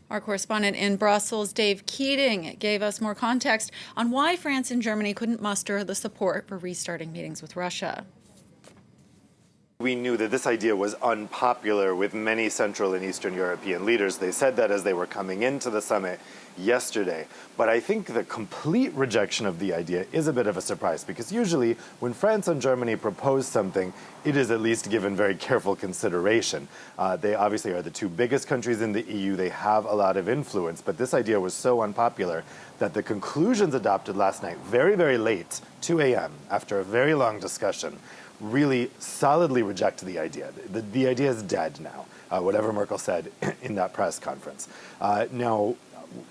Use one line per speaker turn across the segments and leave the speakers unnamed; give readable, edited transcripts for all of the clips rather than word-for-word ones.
Our correspondent in Brussels, Dave Keating, gave us more context on why France and Germany couldn't muster the support for restarting meetings with Russia.
We knew that this idea was unpopular with many Central and Eastern European leaders. They said that as they were coming into the summit yesterday. But I think the complete rejection of the idea is a bit of a surprise, because usually when France and Germany propose something, it is at least given very careful consideration. They obviously are the two biggest countries in the EU. They have a lot of influence, but this idea was so unpopular that the conclusions adopted last night, very, very late, 2 a.m., after a very long discussion, really solidly reject the idea. The idea is dead now, whatever Merkel said in that press conference. Now,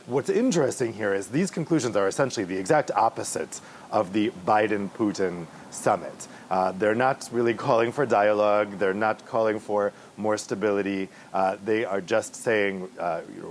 what's interesting here is these conclusions are essentially the exact opposite of the Biden-Putin summit. They're not really calling for dialogue. They're not calling for more stability. They are just saying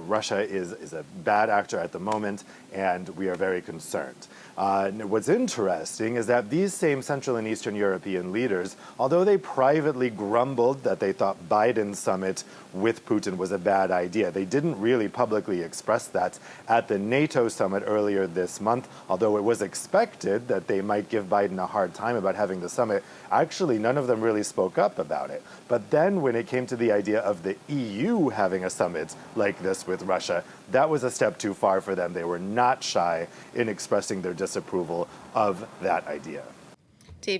Russia is a bad actor at the moment, and we are very concerned. What's interesting is that these same Central and Eastern European leaders, although they privately grumbled that they thought Biden's summit with Putin was a bad idea, they didn't really publicly express that at the NATO summit earlier this month, although it was expected that they might give Biden a hard time about having the summit. Actually, none of them really spoke up about it. But then when it came to the idea of the EU having a summit like this with Russia, that was a step too far for them. They were not shy in expressing their disapproval of that idea.